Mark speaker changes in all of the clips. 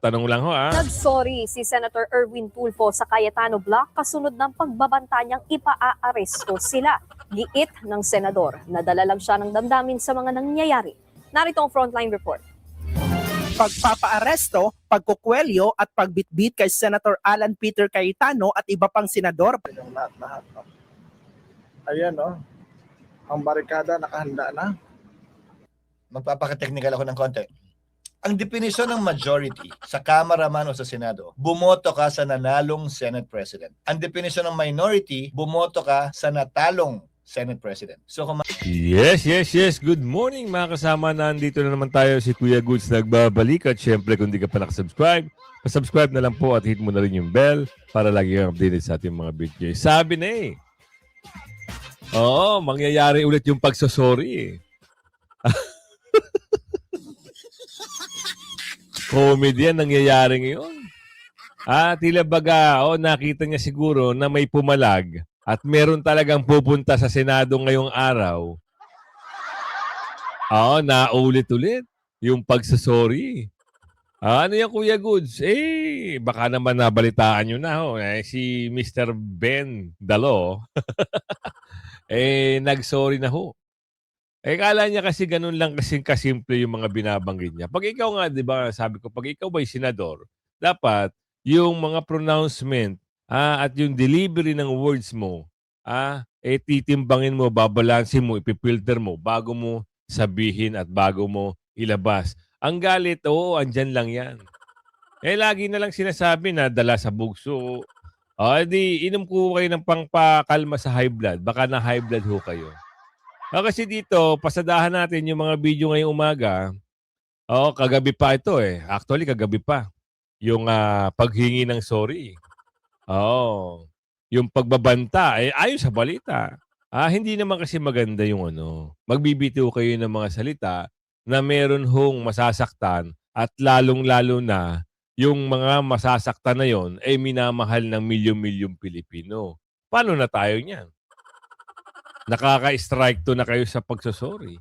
Speaker 1: Tanong lang ho
Speaker 2: Nagsorry si Senator Erwin Tulfo sa Cayetano Block kasunod ng pagbabanta niyang ipaa-aresto sila. Giit ng senador. Nadala lang siya ng damdamin sa mga nangyayari. Narito ang frontline report.
Speaker 3: Pagpapaaresto, pagkukwelyo at pagbitbit kay Senator Alan Peter Cayetano at iba pang senador.
Speaker 4: Yung lahat. Ayan, ang barikada nakahanda na.
Speaker 5: Magpapaka-technical ako ng konti. Ang definisyon ng majority sa Kamara man o sa Senado, bumoto ka sa nanalong Senate President. Ang definisyon ng minority, bumoto ka sa natalong Senate President. So kung
Speaker 1: Yes. Good morning mga kasama. Nandito na naman tayo si Kuya Goods nagbabalik. At syempre kung di ka pa nakasubscribe, pasubscribe na lang po at hit mo na rin yung bell para lagi kang updated sa ating mga video. Sabi na Oo, mangyayari ulit yung pagsosorry Comedy yan nangyayari ngayon. Tila baga, nakita niya siguro na may pumalag at meron talagang pupunta sa Senado ngayong araw. Naulit-ulit yung pagsasorry. Ano yan, Kuya Goods? Baka naman nabalitaan nyo na. Si Mr. Ben Dalo, nag-sorry na ho. Kala niya kasi ganun lang kasing kasimple yung mga binabanggit niya. Pag ikaw nga, di ba, sabi ko, pag ikaw ba'y senador, dapat yung mga pronouncement at yung delivery ng words mo, titimbangin mo, babalansin mo, ipipilter mo bago mo sabihin at bago mo ilabas. Ang galit, andyan lang yan. Lagi na lang sinasabi na dala sa bugso. Di inom ko kayo ng pangpakalma sa high blood. Baka na high blood ho kayo. Kasi dito, pasadahan natin yung mga video ngayong umaga. Kagabi pa ito Actually, kagabi pa. Yung paghingi ng sorry. Yung pagbabanta, ayon sa balita. Hindi naman kasi maganda yung magbibitiw kayo ng mga salita na meron hong masasaktan at lalong-lalo na yung mga masasaktan na yon ay minamahal ng milyon-milyong Pilipino. Paano na tayo niyan? Nakaka-strike to na kayo sa pagsosorry.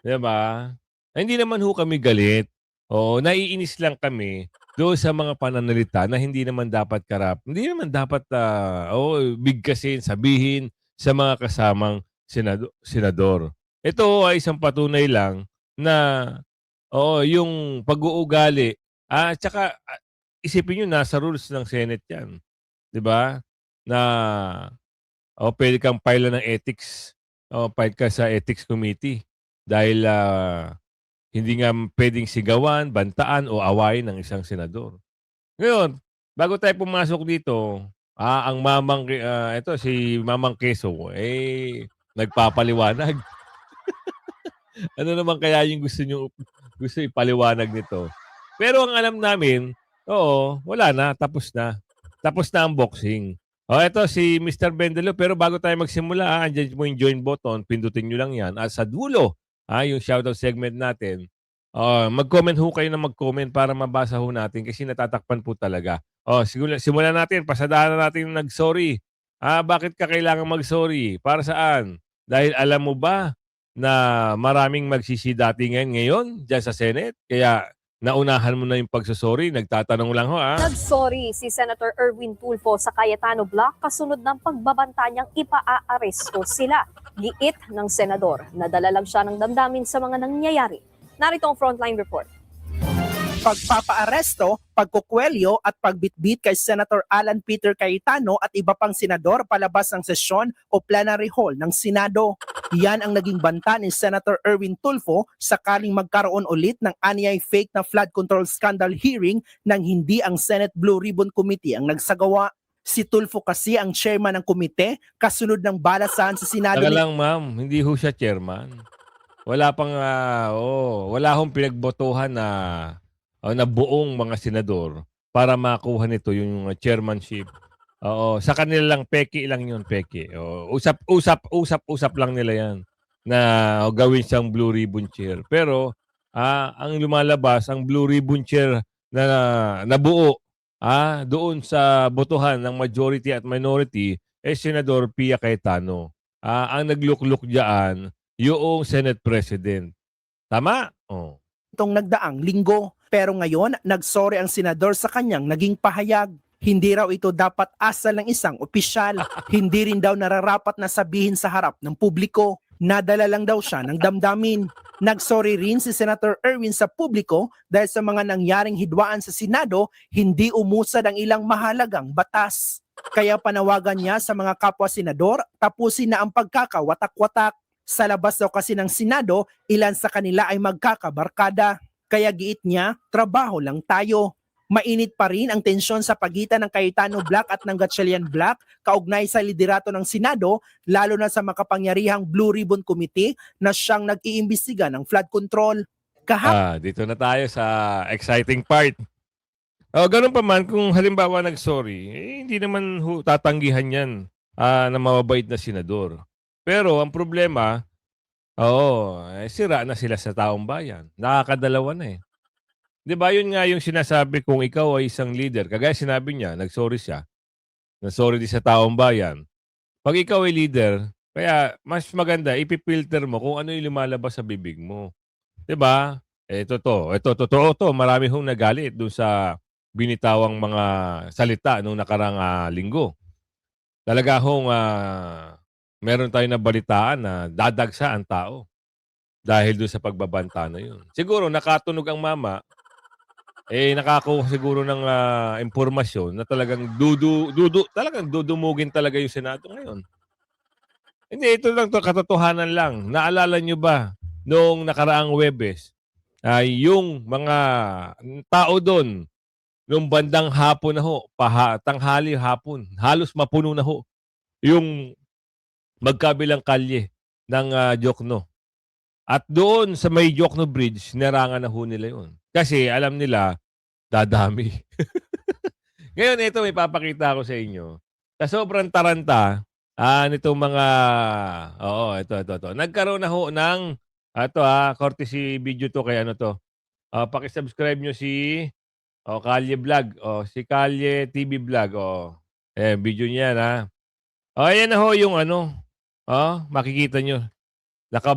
Speaker 1: Diba? Hindi naman ho kami galit. Naiinis lang kami doon sa mga pananalita na hindi naman dapat hindi naman dapat bigkasin, sabihin sa mga kasamang senador. Ito ay isang patunay lang na yung pag-uugali. Tsaka isipin nyo, nasa rules ng Senate yan. Diba? Na pwede kang file ng ethics. File ka sa ethics committee. Dahil hindi nga pwedeng sigawan, bantaan o awayin ng isang senador. Ngayon, bago tayo pumasok dito, ang si Mamang Keso, nagpapaliwanag. Ano naman kaya yung gusto ipaliwanag nito? Pero ang alam namin, wala na, tapos na. Tapos na ang boxing. Ito si Mr. Bendelo. Pero bago tayo magsimula, andyan mo yung join button. Pindutin nyo lang yan. At sa dulo, yung shoutout segment natin, mag-comment ho kayo na mag-comment para mabasa ho natin kasi natatakpan po talaga. Simulan natin. Pasadahan na natin nag-sorry. Bakit ka kailangan mag-sorry? Para saan? Dahil alam mo ba na maraming magsisidatingan ngayon dyan sa Senate? Kaya naunahan mo na yung pagsasorry. Nagtatanong lang ho
Speaker 2: Nagsorry si Senator Erwin Tulfo sa Cayetano Block kasunod ng pagbabanta niyang ipaa-aresto sila. Giit ng senador. Nadala lang siya ng damdamin sa mga nangyayari. Narito ang frontline report.
Speaker 3: Pagpapaaresto, pagkukwelyo at pagbitbit kay Senator Alan Peter Cayetano at iba pang senador palabas ng sesyon o plenary hall ng Senado. Yan ang naging banta ni Senator Erwin Tulfo sakaling magkaroon ulit ng anyay fake na flood control scandal hearing nang hindi ang Senate Blue Ribbon Committee ang nagsagawa. Si Tulfo kasi ang chairman ng komite kasunod ng balasahan sa Senado.
Speaker 1: Taga lang ma'am, hindi ho siya chairman. Wala pang, wala hong pinagbotohan na buong mga senador para makuha nito yung chairmanship. Sa kanila lang, peke lang yun, peke. Usap lang nila yan na gawin siyang Blue Ribbon Chair. Pero, ang lumalabas, ang Blue Ribbon Chair na nabuo doon sa botohan ng majority at minority, Senador Pia Cayetano. Ang naglukluk diyan, yung Senate President. Tama?
Speaker 3: nitong nagdaang linggo. Pero ngayon, nagsorry ang senador sa kanyang naging pahayag. Hindi raw ito dapat asal ng isang opisyal. Hindi rin daw nararapat na sabihin sa harap ng publiko. Nadala lang daw siya ng damdamin. Nagsorry rin si Senator Erwin sa publiko dahil sa mga nangyaring hidwaan sa Senado, hindi umusad ang ilang mahalagang batas. Kaya panawagan niya sa mga kapwa senador, tapusin na ang pagkakawatak-watak. Sa labas daw kasi ng Senado, ilan sa kanila ay magkakabarkada. Kaya giit niya, trabaho lang tayo. Mainit pa rin ang tensyon sa pagitan ng Cayetano Black at ng Gatchalian Black kaugnay sa liderato ng Senado, lalo na sa makapangyarihang Blue Ribbon Committee na siyang nag-iimbestiga ng flood control.
Speaker 1: Dito na tayo sa exciting part. Ganun pa man, kung halimbawa nag-sorry, hindi naman tatanggihan yan na mababait na senador. Pero ang problema, sira na sila sa taong bayan. Nakakadalawa na eh. 'Di ba yun nga yung sinasabi kung ikaw ay isang leader. Kagaya sinabi niya, nag-sorry siya. Nag-sorry din sa taong bayan. Pag ikaw ay leader, kaya mas maganda, ipipilter mo kung ano yung lumalabas sa bibig mo. 'Di ba? Ito totoo to. Marami hong nagalit doon sa binitawang mga salita nung nakarang linggo. Talaga hong meron tayong nabalitaan na dadagsa ang tao dahil doon sa pagbabanta na yun. Siguro nakatunog ang mama, nakakuha siguro ng impormasyon na talagang talagang dudumugin talaga yung Senado ngayon. Hindi, ito lang to, katotohanan lang. Naalala nyo ba noong nakaraang Huwebes, yung mga tao doon, nung bandang hapon na ho, tanghali hapon, halos mapuno na ho, yung magkabilang kalye ng Jokno. At doon sa may Jokno Bridge, narangan na ho nila yun. Kasi alam nila, dadami. Ngayon, ito may papakita ko sa inyo. Sa sobrang taranta, nitong mga, ito. Nagkaroon na ho ng, courtesy video to kay ano to. Pakisubscribe nyo si Kalye Vlog, si Kalye TV Vlog, video niya na. Ayan na ho yung makikita nyo.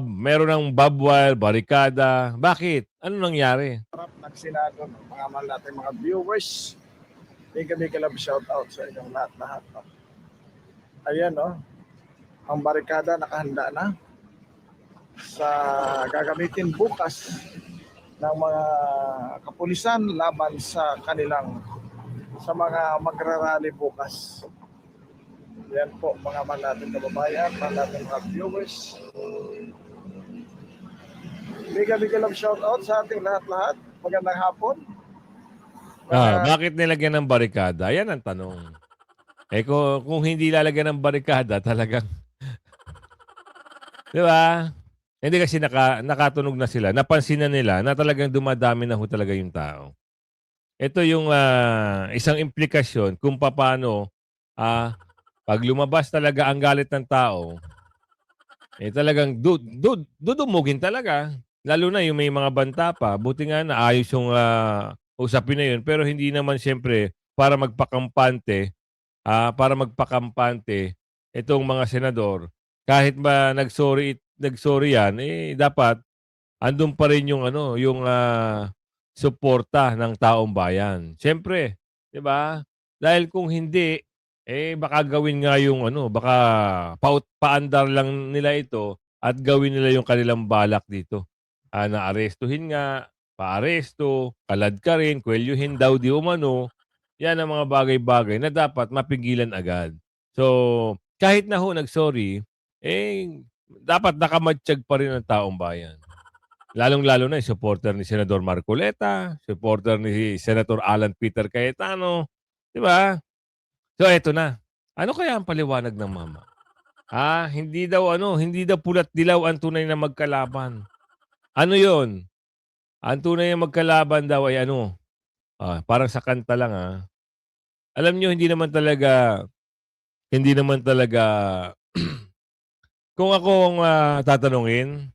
Speaker 1: Meron ng barbed wire, barikada. Bakit? Ano nangyari?
Speaker 4: Harap ng Senado, mga mahal natin mga viewers. Big love shout out sa inyong lahat-lahat. No? Ayan, no? Ang barikada nakahanda na sa gagamitin bukas ng mga kapulisan laban sa mga magrarally bukas. Yan po mga mahal natin kababayan, mahal natin mga viewers. Big love shout out sa ating lahat-lahat. Magandang hapon.
Speaker 1: Bakit nilagyan ng barikada? Yan ang tanong. Kung hindi lalagyan ng barikada, talagang di ba? Hindi kasi nakatunog na sila. Napansin na nila na talagang dumadami na ho talaga yung tao. Ito yung isang implikasyon kung paano pag lumabas talaga ang galit ng tao, talagang dudumugin talaga. Lalo na yung may mga banta pa. Buti nga naayos yung usapin na yun. Pero hindi naman siyempre para magpakampante, itong mga senador. Kahit ba nagsorry yan, dapat andun pa rin yung suporta ng taong bayan. Siyempre, 'di ba? Dahil kung hindi, baka gawin nga yung baka paandar lang nila ito at gawin nila yung kanilang balak dito. Na arestuhin nga, paaresto, kalad ka rin, kwelyuhin daw di umano. Yan ang mga bagay-bagay na dapat mapigilan agad. So, kahit na ho nag-sorry, dapat nakamatsyag pa rin ang taong bayan. Lalong-lalo na yung supporter ni Senador Marcoleta, supporter ni Senator Alan Peter Cayetano, di ba? So, eto na. Ano kaya ang paliwanag ng mama? Hindi daw pula't dilaw ang tunay na magkalaban. Ano yon? Ang tunay na magkalaban daw ay parang sa kanta lang Alam nyo, hindi naman talaga kung akong tatanungin,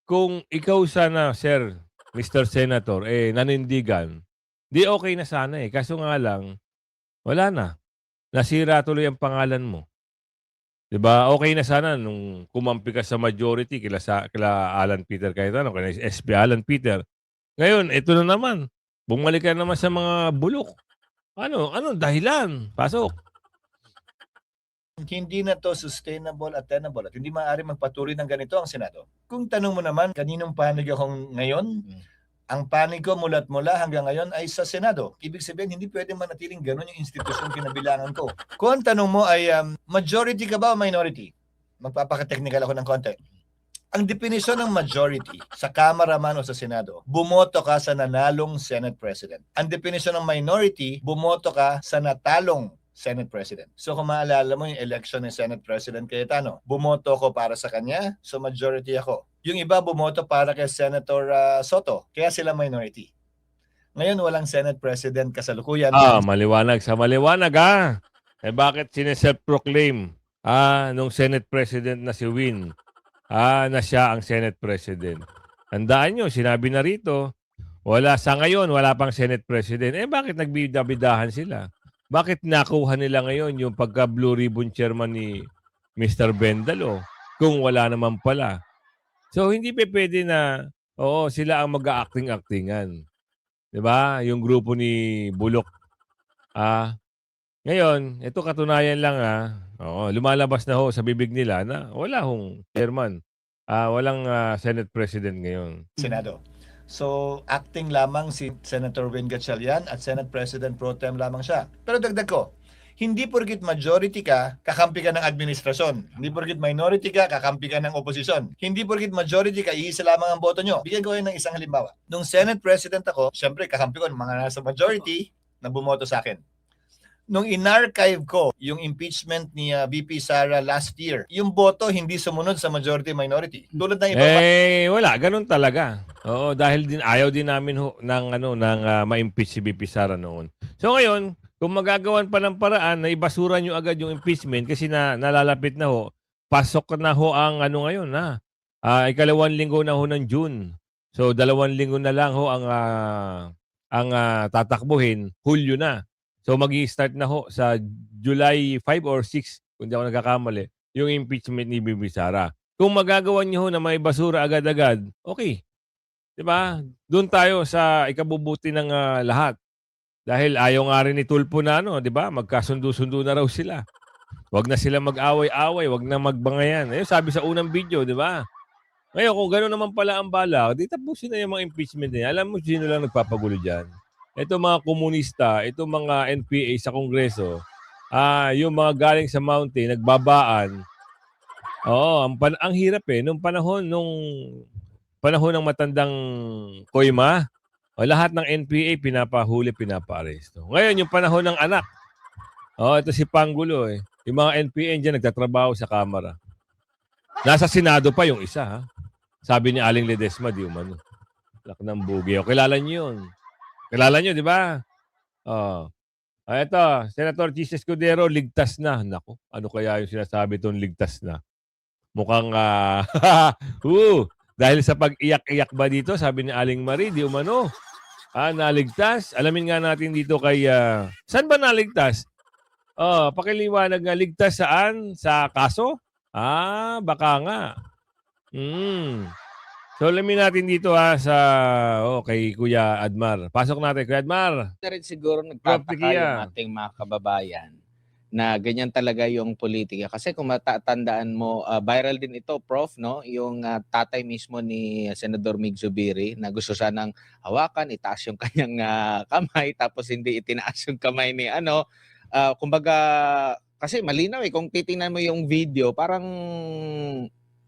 Speaker 1: kung ikaw sana, Sir, Mr. Senator, nanindigan, di okay na sana Kaso nga lang, wala na. Nasira tuloy ang pangalan mo. Diba? Okay na sana nung kumampi ka sa majority kila Alan Peter Cayetano, kila SP Alan Peter. Ngayon, ito na naman. Bumalik ka naman sa mga bulok. Ano dahilan? Pasok.
Speaker 5: Hindi na to sustainable at tenable at hindi maaari magpatuloy ng ganito ang Senado. Kung tanong mo naman, kaninong panig akong ngayon? Ang panig ko mula't mula hanggang ngayon ay sa Senado. Ibig sabihin, hindi pwede manatiling ganun yung institusyon kinabilangan ko. Kung ang tanong mo ay majority ka ba o minority? Magpapaka-technical ako ng konti. Ang definisyon ng majority sa Kamara man o sa Senado, bumoto ka sa nanalong Senate President. Ang definisyon ng minority, bumoto ka sa natalong Senate President. So kung maalala mo yung election ng Senate President Cayetano, bumoto ko para sa kanya, so majority ako. Yung iba bumoto para kay Senator Soto, kaya sila minority. Ngayon walang Senate President kasalukuyan.
Speaker 1: Maliwanag sa maliwanag Eh bakit sineself-proclaim nung Senate President na si Win na siya ang Senate President? Tandaan nyo, sinabi na rito, sa ngayon, wala pang Senate President. Eh bakit nagbidabidahan sila? Bakit nakuha nila ngayon yung pagka-Blue Ribbon Chairman ni Mr. Bendalo kung wala naman pala? So, hindi pwede na, sila ang mag-acting-actingan. Diba? Yung grupo ni Bulok. Ngayon, ito katunayan lang lumalabas na ho sa bibig nila na wala hong chairman. Walang Senate President ngayon.
Speaker 5: Senado. So, acting lamang si Senator Win Gatchalian at Senate President Pro Tem lamang siya. Pero dagdag ko, hindi porkit majority ka, kakampi ka ng administrasyon. Hindi porkit minority ka, kakampi ka ng oposisyon. Hindi porkit majority ka, iisa lamang ang boto nyo. Bigyan ko kayo ng isang halimbawa. Nung Senate President ako, syempre kakampi ko ng mga nasa majority na bumoto sa akin. Nung in-archive ko yung impeachment ni VP Sara last year, yung boto hindi sumunod sa majority-minority. Tulad ng iba.
Speaker 1: Wala. Ganun talaga. Oo, dahil ayaw din namin ma-impeach si VP Sara noon. So ngayon, kung magagawan pa ng paraan na ibasura nyo agad yung impeachment kasi nalalapit na ho, pasok na ho ang ngayon ikalawang linggo na ho ng June. So 2 linggo na lang ho ang tatakbuhin, Hulyo na. So magi-start na ho sa July 5 or 6, kung di ako nagkakamali, yung impeachment ni VP Sara. Kung magagawan niyo ho na may basura agad-agad, okay. 'Di ba? Doon tayo sa ikabubuti ng lahat. Dahil ayaw nga rin ni Tulfo na 'di ba? Magkasundo-sundo na raw sila. Wag na sila mag-away-away, wag na magbangayan. Sabi sa unang video, 'di ba? Ngayon, kung gano'n naman pala ang bala, di tapusin na yung mga impeachment niya. Alam mo sino lang nagpapagulo diyan? Ito mga komunista, ito mga NPA sa Kongreso, yung mga galing sa mountain, nagbabaan. Oo, ang hirap nung panahon ng matandang Koyma, lahat ng NPA pinapahuli, pinapa-aresto. Ngayon, yung panahon ng anak, ito si Pangulo yung mga NPA dyan nagtatrabaho sa Kamara. Nasa Senado pa yung isa, Sabi ni Aling Ledesma, di umano. Lak ng bugi. Kilala niyo yun. Kilala nyo, di ba? Ito, Senator Chis Escudero, ligtas na. Naku, ano kaya yung sinasabi itong ligtas na? Mukhang, dahil sa pag-iyak-iyak ba dito, sabi ni Aling Marie, di umano. Naligtas. Alamin nga natin dito kay, saan ba naligtas? Pakiliwanag nga, ligtas saan? Sa kaso? Baka nga. So, alamin natin dito kay Kuya Admar. Pasok natin, Kuya Admar.
Speaker 6: Na rin siguro nagtataka yung ating mga kababayan na ganyan talaga yung politika. Kasi kung matatandaan mo, viral din ito, Prof, no? Yung tatay mismo ni Senador Mig Zubiri na gusto sanang hawakan, itaas yung kanyang kamay, tapos hindi itinaas yung kamay ni kumbaga, kasi malinaw kung titingnan mo yung video, parang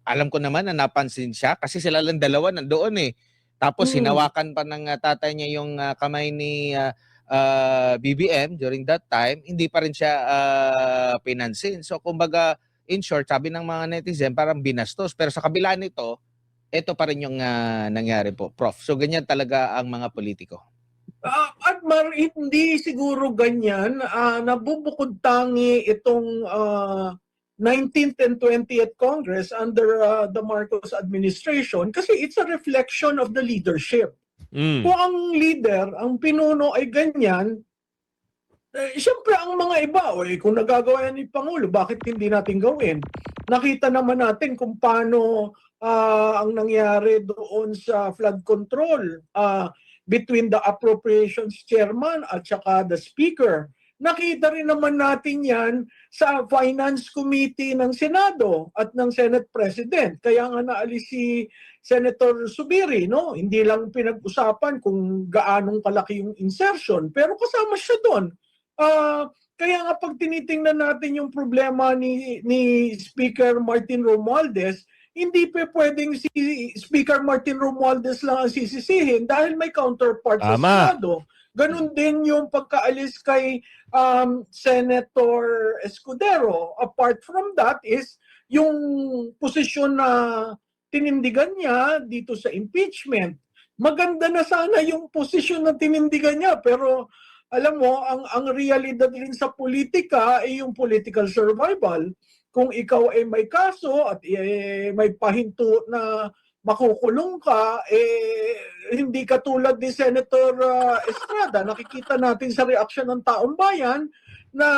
Speaker 6: alam ko naman na napansin siya kasi sila lang dalawa nandoon Tapos hinawakan pa ng tatay niya yung kamay ni BBM during that time, hindi pa rin siya pinansin. So kumbaga, in short, sabi ng mga netizen, parang binastos. Pero sa kabila nito, ito pa rin yung nangyari po, Prof. So ganyan talaga ang mga politiko.
Speaker 7: At hindi siguro ganyan. Nabubukod tangi itong 19th and 20th Congress under the Marcos administration kasi it's a reflection of the leadership. Kung ang leader, ang pinuno ay ganyan, siyempre ang mga iba, kung nagagawa yan ni Pangulo, bakit hindi natin gawin? Nakita naman natin kung paano ang nangyari doon sa flood control between the appropriations chairman at saka the speaker. Nakita rin naman natin yan sa Finance Committee ng Senado at ng Senate President. Kaya nga naalis si Senator Zubiri, no? Hindi lang pinag-usapan kung gaanong kalaki yung insertion, pero kasama siya doon. Kaya nga pag tinitingnan natin yung problema ni Speaker Martin Romualdez, hindi pa pwedeng si Speaker Martin Romualdez lang ang sisisihin dahil may counterpart sa
Speaker 1: Tama.
Speaker 7: Senado. Ganun din yung pagkaalis kay Senator Escudero. Apart from that is yung posisyon na tinindigan niya dito sa impeachment. Maganda na sana yung posisyon na tinindigan niya, pero alam mo, ang realidad rin sa politika ay yung political survival. Kung ikaw ay may kaso at may pahinto na makukulong ka, hindi katulad ni Senator Estrada. Nakikita natin sa reaksyon ng taong bayan na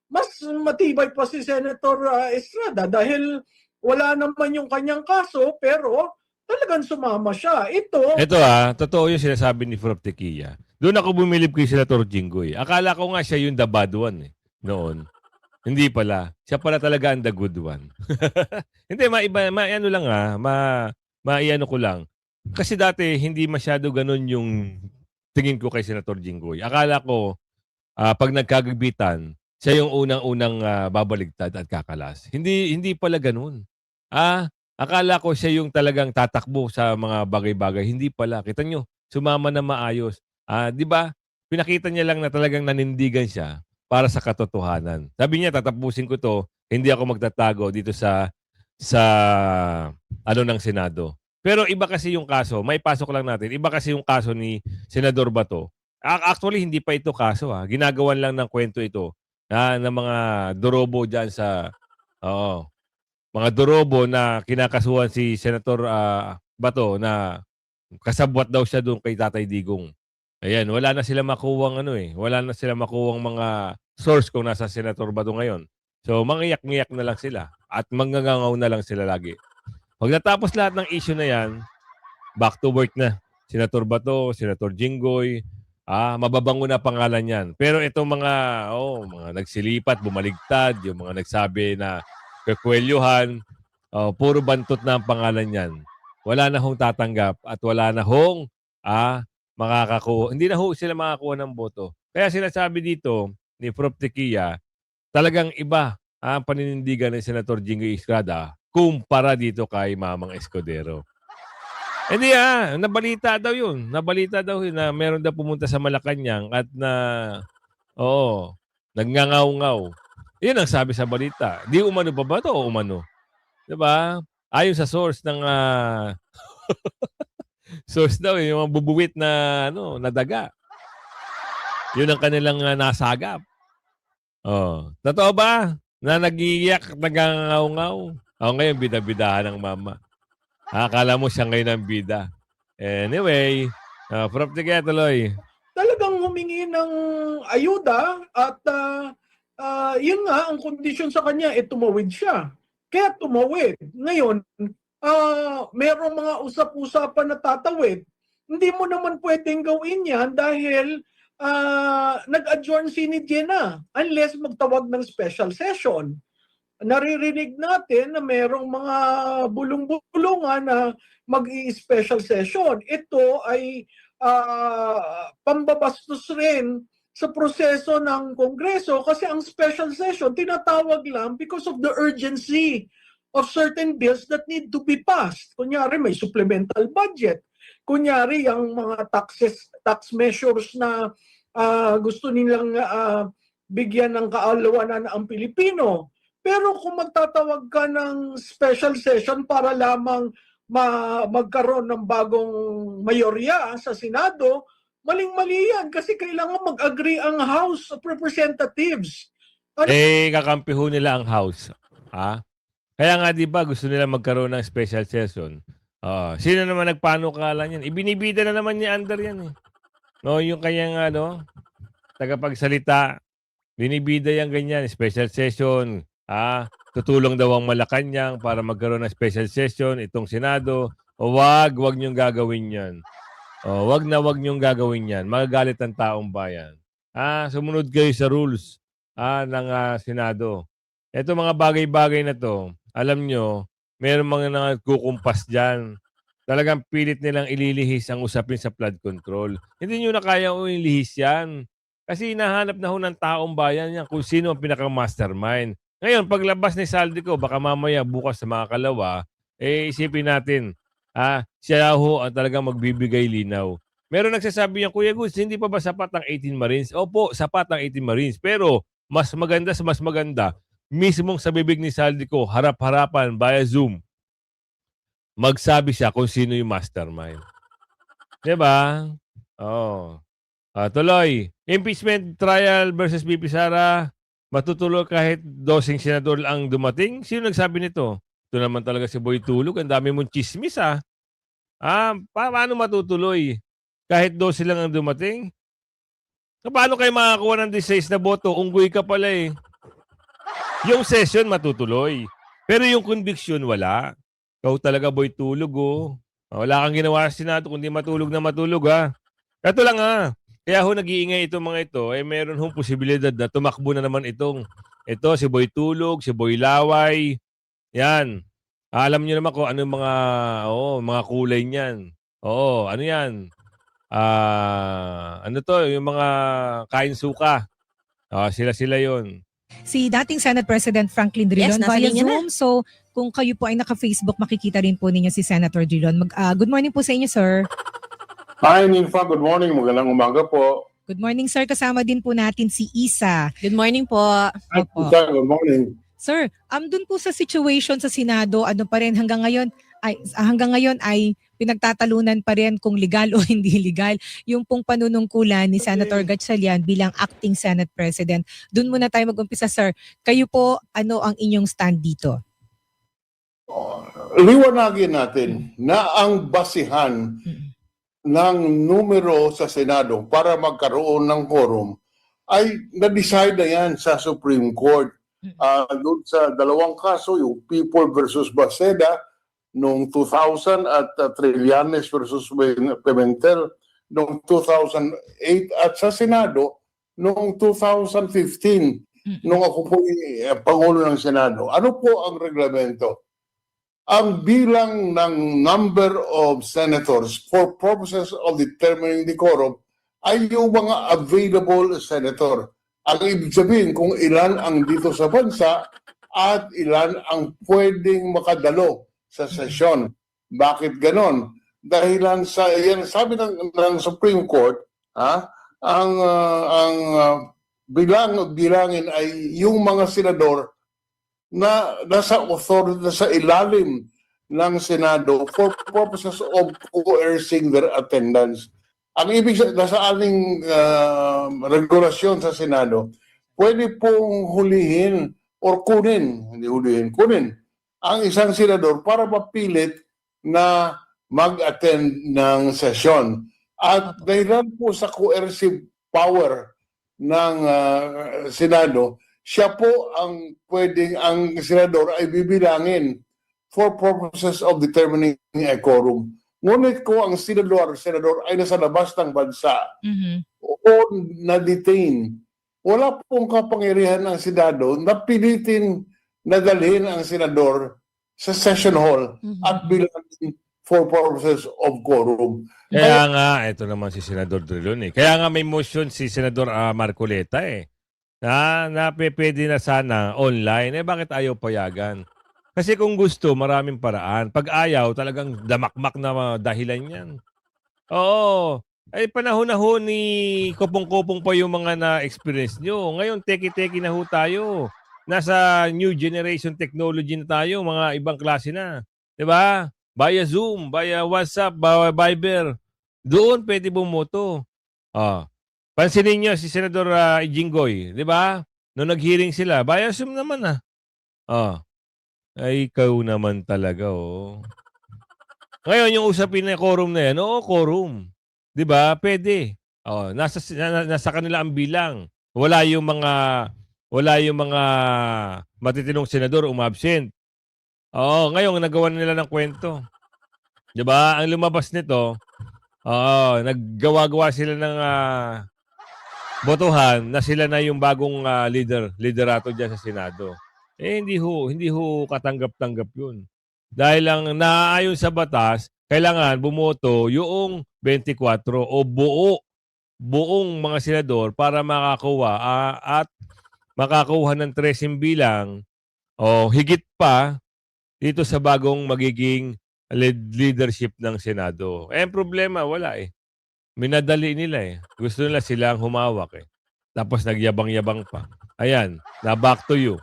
Speaker 7: mas matibay pa si Senator Estrada dahil wala naman yung kanyang kaso pero talagang sumama siya. Ito
Speaker 1: Totoo yung sinasabi ni Prof. Tequia. Doon ako bumilib kay Senator Jinggoy. Akala ko nga siya yung the bad one noon. Hindi pala. Siya pala talaga ang the good one. Hindi, ano lang maiano ko lang. Kasi dati hindi masyado ganun yung tingin ko kay Senator Jinggoy. Akala ko pag nagkagagbitan, siya yung unang-unang babaligtad at kakalas. Hindi pala ganun. Akala ko siya yung talagang tatakbo sa mga bagay-bagay. Hindi pala. Kita nyo, sumama na maayos. 'Di ba? Pinakita niya lang na talagang nanindigan siya para sa katotohanan. Sabi niya, tatapusin ko 'to, hindi ako magtatago dito sa ng Senado. Pero iba kasi yung kaso, may pasok lang natin. Iba kasi yung kaso ni Senador Bato. Actually, hindi pa ito kaso Ginagawan lang ng kwento ito ng mga dorobo diyan sa mga dorobo na kinakasuhan si Senator Bato na kasabwat daw siya doon kay Tatay Digong. Ayan, wala na sila makuwang wala na sila makuwang mga source kung nasa Senator Bato ngayon. So, mangiyak-ngiyak na lang sila at mangangangaw na lang sila lagi. Pag natapos lahat ng issue na yan, back to work na. Senator Bato, Senator Jinggoy, mababango na pangalan yan. Pero itong mga nagsilipat, bumaligtad, yung mga nagsabi na kakwelyuhan, puro bantot na ang pangalan yan. Wala na hong tatanggap at wala na hong makakakuha. Hindi na ho sila makakuha ng boto. Kaya sinasabi dito ni Prof. Tequia, talagang iba ang paninindigan ni Senator Jinggoy Estrada kumpara dito kay Mamang Escudero. Hindi nabalita daw yun. Nabalita daw yun na meron daw pumunta sa Malacanang at nagngangaw-ngaw. Yun ang sabi sa balita. Di umano pa ba ito o umano? Diba? Ayon sa source ng source daw, yung mga bubuwit na daga. Yun ang kanilang nasagap. Totoo ba na nagiiyak, nagngangaw-ngaw? Ngayon, bida-bidahan ng mama. Akala mo siya ngayon ang bida. Anyway, Prof. Tequia, tuloy.
Speaker 7: talagang humingi ng ayuda at yun nga, ang kondisyon sa kanya, tumawid siya. Kaya tumawid. Ngayon, merong mga usap-usapan na tatawid. Hindi mo naman pwedeng gawin yan dahil nag-adjourn si Jenna unless magtawag ng special session. Naririnig natin na merong mga bulong-bulungan na mag-i-special session. Ito ay pambabastos rin sa proseso ng Kongreso kasi ang special session tinatawag lang because of the urgency of certain bills that need to be passed. Kunyari may supplemental budget. Kunyari yung mga tax measures na gusto nilang bigyan ng kaalawanan ang Pilipino. Pero kung magtatawag ka ng special session para lamang magkaroon ng bagong mayorya sa Senado, maling-mali yan kasi kailangan mag-agree ang House of Representatives.
Speaker 1: Kakampi ho nila ang House. Kaya nga di ba gusto nila magkaroon ng special session. Sino naman nagpanukalan yan? Ibinibida na naman ni Ander yan . Yung kanyang tagapagsalita, binibida yan ganyan, special session. tutulong daw ang Malacanang para magkaroon ng special session itong Senado. O wag niyong gagawin yan. O wag niyong gagawin yan. Magagalit ang taong bayan. Sumunod kayo sa rules ng Senado. Ito mga bagay-bagay na to, alam nyo, meron mga nagkukumpas dyan. Talagang pilit nilang ililihis ang usapin sa flood control. Hindi nyo na kaya ilihis yan. Kasi hinahanap na ho ng taong bayan yan kung sino ang pinaka-mastermind. Ngayon, paglabas ni Saldico, baka mamaya bukas sa mga kalawa, isipin natin, siya ho ang talagang magbibigay linaw. Meron nagsasabi yan, Kuya Gus, hindi pa ba sapat ang 18 Marines? Opo, sapat ang 18 Marines. Pero mas maganda, mismong sa bibig ni Saldico, harap-harapan via Zoom, magsabi siya kung sino yung mastermind. Diba? Oo. Tuloy, impeachment trial versus BP Sara, matutuloy kahit 12 senador ang dumating? Sino nagsabi nito? Ito naman talaga si Boy Tulog. Ang dami mong chismis paano matutuloy? Kahit 12 lang ang dumating? Paano kayo makakuha ng 16 na boto? Unggoy ka pala eh. Yung session matutuloy. Pero yung conviction wala. Ikaw talaga Boy Tulog Wala kang ginawa sa Senado kundi matulog na matulog Ito lang Kaya nag-iingay itong mga ito, meron hong posibilidad na tumakbo na naman ito si Boy Tulog, si Boy Laway. Yan. Alam niyo naman kung ano yung mga kulay niyan. Ano yan? Yung mga kain suka. Sila yon.
Speaker 8: Si dating Senate President Franklin Drilon
Speaker 9: nasa
Speaker 8: via
Speaker 9: linya na.
Speaker 8: Zoom. So, kung kayo po ay naka-Facebook, makikita rin po ninyo si Senator Drilon. Good morning po sa inyo, sir.
Speaker 10: Hi, Ninfa. Good morning. Magandang umaga po.
Speaker 8: Good morning, sir. Kasama din po natin si Isa.
Speaker 9: Good morning po.
Speaker 10: Hi,
Speaker 8: Opo.
Speaker 10: Tita. Good morning.
Speaker 8: Sir, dun po sa situation sa Senado, ano pa rin hanggang ngayon ay pinagtatalunan pa rin kung legal o hindi legal yung pong panunungkulan ni Senator Gatchalian bilang acting Senate President. Doon muna tayo mag-umpisa, sir. Kayo po, ano ang inyong stand dito?
Speaker 10: Liwanagin natin na ang basihan ng numero sa Senado para magkaroon ng quorum ay na-decide na yan sa Supreme Court. Doon sa dalawang kaso, yung People versus Baceda noong 2000 at Trillanes versus Pimentel noong 2008 at sa Senado noong 2015 nung ako po Pangulo ng Senado. Ano po ang reglamento? Ang bilang ng number of senators for purposes of determining the quorum ay yung mga available senator. Ang ibig sabihin kung ilan ang dito sa bansa at ilan ang pwedeng makadalo sa sesyon. Bakit ganon? Dahilan sa yan sabi ng Supreme Court, ang bilangin ay yung mga senador na nasa authority, nasa ilalim ng Senado for purposes of coercing their attendance. Ang ibig sabihin, nasa ating regulasyon sa Senado, pwede pong hulihin or kunin ang isang senador para mapilit na mag-attend ng sesyon. At dahil po sa coercive power ng Senado, siya po ang ang senador ay bibilangin for purposes of determining a quorum. Ngunit kung ang senador ay nasa labas ng bansa o na-detain, wala pong kapangyarihan ng Senado na pilitin na dalhin ang senador sa session hall at bilangin for purposes of quorum.
Speaker 1: Kaya nga, ito naman si Senador Drilon Kaya nga may motion si Senador Marcoleta na pwede na sana online. Bakit ayaw payagan? Kasi kung gusto, maraming paraan. Pag ayaw, talagang damakmak na dahilan yan. Oo. Ay panahon na ho ni kopong-kopong pa yung mga na-experience nyo. Ngayon, teki-teki na ho tayo. Nasa new generation technology na tayo. Mga ibang klase na. Diba? Via Zoom, via WhatsApp, via Viber. Doon pwede bumoto. Pansinin nyo si Senador Jinggoy, di ba? Noong nag-hearing sila, via Zoom naman Ay, ikaw naman talaga, Ngayon, yung usapin na quorum na yan, quorum. Di ba? Pwede. Nasa kanila ang bilang. Wala yung mga wala yung mga matitinong senador umabsent. Oo, ngayon nagawa nila ng kwento. 'Di ba? Ang lumabas nito, oo, naggawa-gawa sila ng botohan na sila na yung bagong liderato diyan sa Senado. Hindi ho katanggap-tanggap 'yun. Dahil lang naaayon sa batas, kailangan bumoto yung 24 o buong mga senador para makakuha at makakuha ng 13 bilang o higit pa dito sa bagong magiging leadership ng Senado. Eh, ang problema, wala eh. Minadali nila eh. Gusto nila silang humawak eh. Tapos nagyabang-yabang pa. Ayan, na back to you.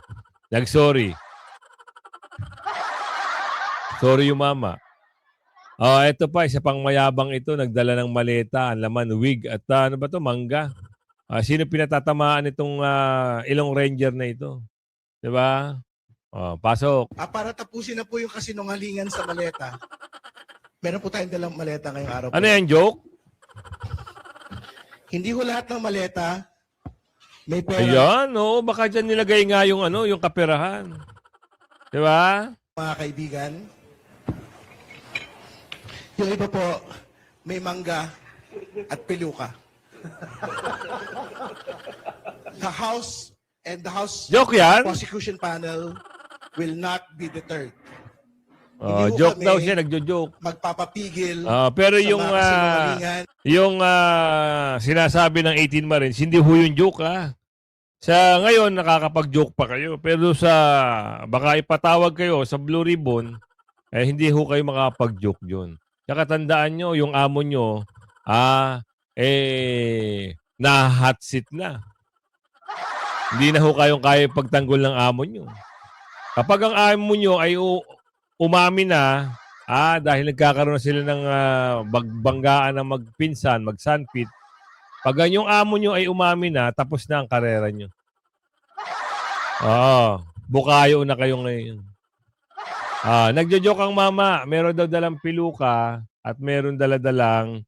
Speaker 1: Nag-sorry. Sorry yung mama. Oh, ito pa, isa pang mayabang ito, nagdala ng maleta, ang laman, wig, at ano ba to, mangga. Sino pinatatamaan itong Ilong Ranger na ito? Diba? Oh, pasok.
Speaker 9: Para tapusin na po yung kasinungalingan sa maleta, meron po tayong dalang maleta ngayong araw po.
Speaker 1: Ano yan, joke?
Speaker 9: Hindi ko lahat ng maleta may pera,
Speaker 1: Ayan, oh, baka dyan nilagay nga yung, yung kaperahan. Diba?
Speaker 9: mga kaibigan. Yung iba po, may mangga at peluka. The House and the House
Speaker 1: Joke yan?
Speaker 9: Prosecution Panel will not be deterred.
Speaker 1: Oh,
Speaker 9: Hindi ho
Speaker 1: joke
Speaker 9: kami
Speaker 1: daw siya, nagjo-joke.
Speaker 9: Magpapapigil
Speaker 1: Pero
Speaker 9: sa
Speaker 1: yung
Speaker 9: mga kasinungalingan.
Speaker 1: yung sinasabi ng 18 Marines, hindi ho yung joke Sa ngayon nakakapag-joke pa kayo, pero sa baka ipatawag kayo sa Blue Ribbon, hindi ho kayo makakapag-joke diyon. Tsaka tandaan nyo, yung amo nyo, na-hot seat na. Hindi na ho kayong kaya pagtanggol ng amo nyo. Kapag ang amo nyo ay umamin na, dahil nagkakaroon na sila ng banggaan ng magpinsan, magsanpit, pag yung amo nyo ay umamin na, tapos na ang karera nyo. Bukayo na kayo ngayon. Nagjo-joke ang mama, meron daw dalang piluka at meron daladalang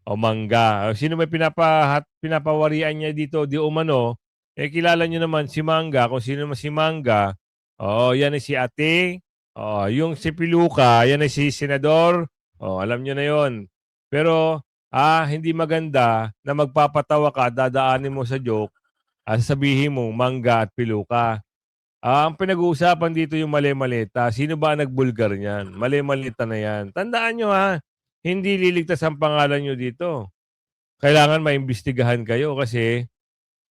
Speaker 1: mangga. Sino may pinapawarian niya dito, di umano, kilala nyo naman si Mangga, kung sino naman si Mangga, yan ay si ate, yung si piluka, yan ay si senador, alam nyo na yon. Pero, hindi maganda na magpapatawa ka, dadaanin mo sa joke, sasabihin mo mangga at piluka. Ang pinag-uusapan dito yung mali-malita. Sino ba ang nagbulgar niyan? Mali-malita na yan. Tandaan nyo hindi liligtas ang pangalan nyo dito. Kailangan maimbestigahan kayo kasi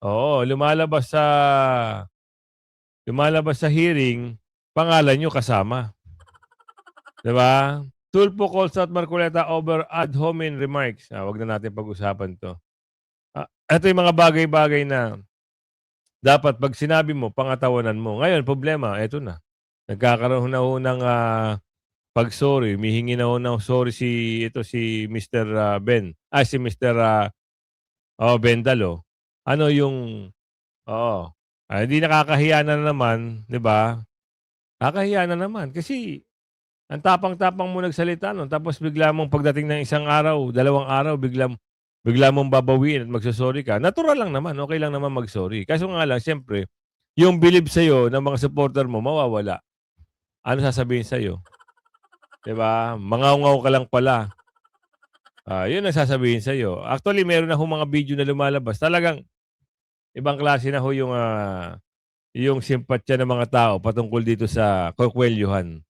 Speaker 1: lumalabas sa hearing, pangalan nyo kasama. Diba? Tulfo calls out Marcoleta over ad hominem remarks. Wag na natin pag-usapan to. Ito yung mga bagay-bagay na dapat pag sinabi mo, pangatawanan mo. Ngayon, problema, eto na. Nagkakaroon na ho ng pag-sorry. Mihingi na ho ng sorry si Mr. Ben. Si Mr. Bendalo. Ano yung, hindi nakakahiya na naman, di ba? Nakakahiya na naman. Kasi, ang tapang-tapang mo nagsalita nun. Tapos bigla mong pagdating ng isang araw, 2 araw, bigla mong babawiin at magsasorry ka, natural lang naman, okay lang naman mag-sorry. Kaso nga lang, siyempre, yung believe sa'yo ng mga supporter mo, mawawala. Ano sasabihin sa'yo? Diba? Mangaw-ngaw ka lang pala. Yun ang sasabihin sa'yo. Actually, meron na ho mga video na lumalabas. Talagang, ibang klase na ho yung simpatya ng mga tao patungkol dito sa Coqueliohan.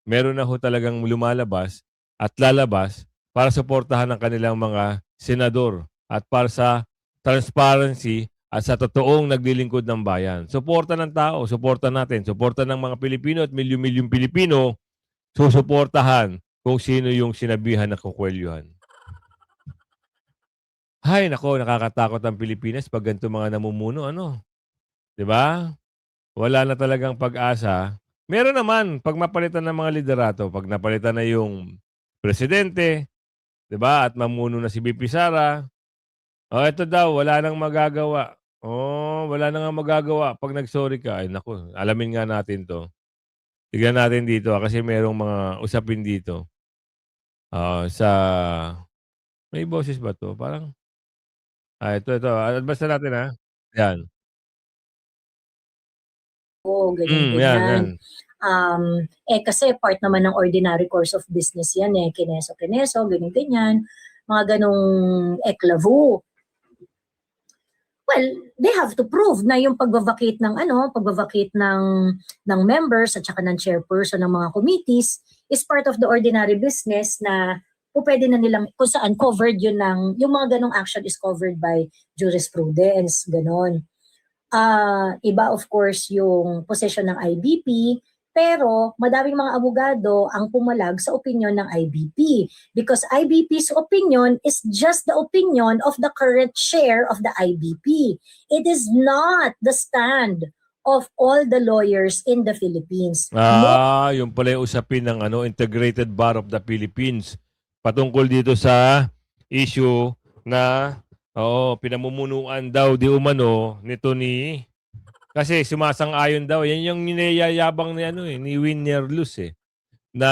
Speaker 1: Meron na ho talagang lumalabas at lalabas para suportahan ang kanilang mga senador at para sa transparency at sa totoong naglilingkod ng bayan. Suporta ng tao, suporta natin, suporta ng mga Pilipino at milyon-milyong Pilipino, susuportahan kung sino yung sinabihan na Coqueliohan. Hay, nako, nakakatakot ang Pilipinas pag ganito mga namumuno, Diba? Wala na talagang pag-asa. Meron naman, pag mapalitan ng mga liderato, pag napalitan na yung presidente, diba? At mamuno na si BP Sara. Ito daw, wala nang magagawa. Wala nang magagawa pag nag-sorry ka. Ay, naku, alamin nga natin to. Tignan natin dito kasi merong mga usapin dito. May boses ba to? Parang, ito. Basta natin Yan.
Speaker 11: ganyan,
Speaker 1: Yan, yan.
Speaker 11: ganyan. Kasi part naman ng ordinary course of business yan kineso-kineso, ganyan-ganyan, mga ganong eklavu. Well, they have to prove na yung pagbavacate ng members at saka ng chairperson ng mga committees is part of the ordinary business na pwede na nilang kung saan covered yun yung mga ganong action is covered by jurisprudence, ganon. Iba of course yung position ng IBP, pero madaming mga abogado ang pumalag sa opinion ng IBP because IBP's opinion is just the opinion of the current chair of the IBP. It is not the stand of all the lawyers in the Philippines.
Speaker 1: Yung pala yung usapin ng Integrated Bar of the Philippines patungkol dito sa issue na pinamumunuan daw di umano nito kasi sumasang-ayon daw. Yan yung ninayayabang ni Winner Luz na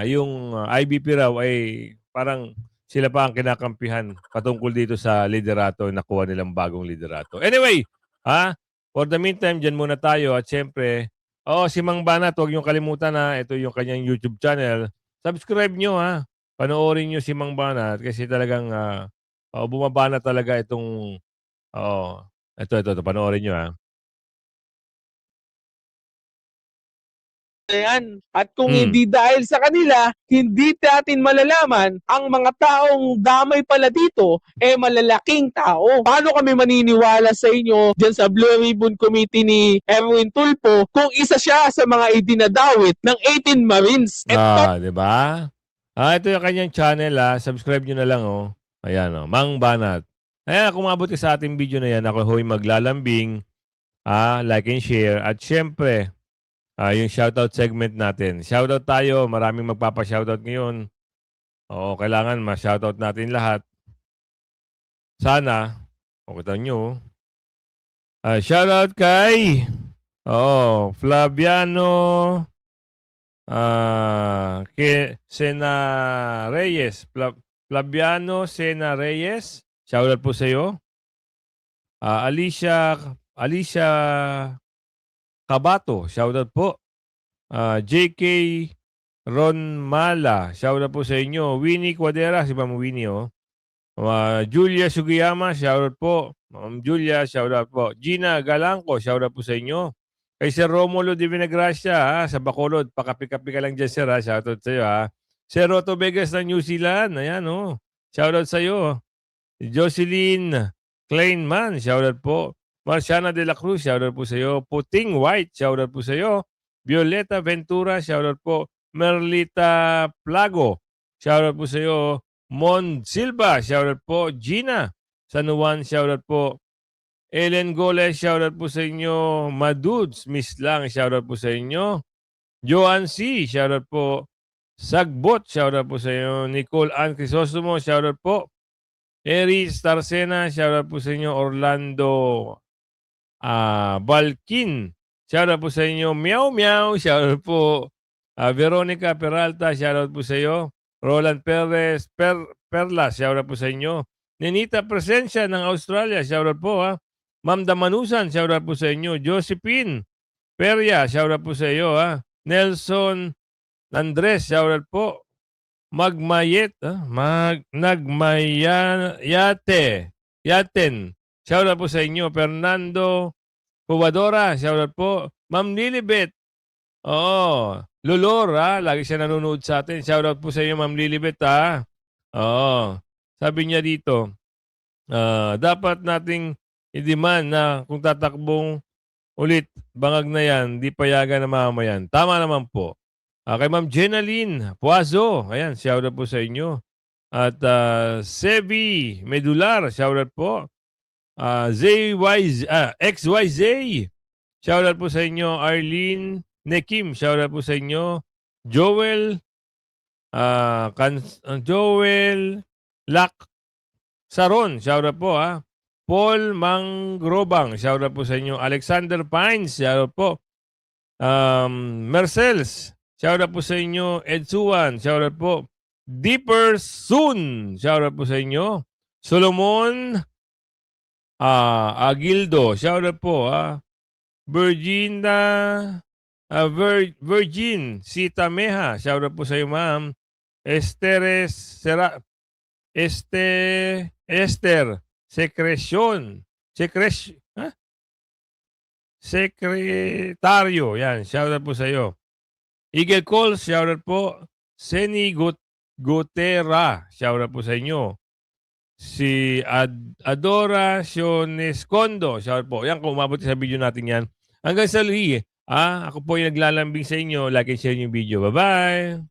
Speaker 1: yung IBP raw ay parang sila pa ang kinakampihan patungkol dito sa liderato, nakuha nilang bagong liderato. Anyway, for the meantime, dyan muna tayo at syempre, si Mang Banat, huwag niyong kalimutan ito yung kanyang YouTube channel. Subscribe nyo panoorin nyo si Mang Banat kasi talagang bumaba na talaga itong ito, panoorin nyo
Speaker 6: Yan. At kung hindi dahil sa kanila, hindi natin malalaman ang mga taong damay pala dito, malalaking tao. Paano kami maniniwala sa inyo dyan sa Blue Ribbon Committee ni Erwin Tulfo kung isa siya sa mga idinadawit ng 18 Marines?
Speaker 1: di ba? Ito yung kanyang channel subscribe nyo na lang Ayan Mang Banat. Ayan, kung mabot ka sa ating video na yan, ako ho'y maglalambing, like and share, at syempre, yung shoutout segment natin. Shoutout tayo. Maraming magpapa-shoutout ngayon. Kailangan ma-shoutout natin lahat. Sana. Kita nyo. Shoutout kay Flaviano Sena Reyes. Flaviano Sena Reyes. Shoutout po sa iyo. Alicia Kabato, shoutout po. JK Ronmala, shoutout po sa inyo. Winnie Cuadera, si Ma'am Winnie Julia Sugiyama, shoutout po. Ma'am Julia, shoutout po. Gina Galangco, shoutout po sa inyo. Kay Sir Romulo de Vinagracia, sa Bacolod, pakapi-kapi ka lang dyan, Sir, shoutout sa iyo, Sir Roto Vegas ng New Zealand, ayan, shoutout sa iyo. Jocelyn Kleinman, shoutout po. Marciana de la Cruz, shoutout po sa iyo. Puting White, shoutout po sa iyo. Violeta Ventura, shoutout po. Merlita Plago, shoutout po sa iyo. Mon Silva, shoutout po. Gina San Juan, shoutout po. Ellen Goles, shoutout po sa inyo. Madudes, Miss Lang, shoutout po sa inyo. Joan C, shoutout po. Sagbot, shoutout po sa inyo. Nicole Ann Crisostomo, shoutout po. Eris Tarcena, shoutout po sa inyo. Orlando Balkin, shoutout po sa inyo. Meow Meow, shoutout po. Veronica Peralta, shoutout po sa iyo. Roland Perez Perla, shoutout po sa inyo. Nenita Presencia ng Australia, shoutout po Ma'am Damanusan, shoutout po sa inyo. Josephine Peria, shoutout po sa iyo Nelson Andres, shoutout po. Yaten, shoutout po sa inyo. Fernando Cubadora, shoutout po. Ma'am Lilibet. Lulor, lagi siya nanonood sa atin. Shoutout po sa inyo, Ma'am Lilibet, Sabi niya dito, dapat nating i-demand na kung tatakbong ulit bangag na yan, di payagan na mamamayan. Tama naman po. Kay Ma'am Jenaline Puazo, ayan, shoutout po sa inyo. At Sevi Medular, shoutout po. XYZ, shoutout po sa inyo. Arlene Nekim, shoutout po sa inyo. Joel Lac Saron, shoutout po Paul Mangrobang, shoutout po sa inyo. Alexander Pines, shoutout po. Mercels, shoutout po sa inyo. Edsuan, shoutout po. Deeper Soon, shoutout po sa inyo. Solomon Agildo, shoutout po Virgina, Virgin Sita Meha. Shout out po sa iyo, ma'am. Esther Secretion. Sekretaryo. Yan, shout out po sa iyo. Eagle Calls, shout out po. Seni Gutera, shout out po sa inyo. Si Adora Sionescondo, shout out po. Yan, kung umabot sa video natin yan. Hanggang sa huli, ako po yung naglalambing sa inyo. Like and share yung video. Bye-bye!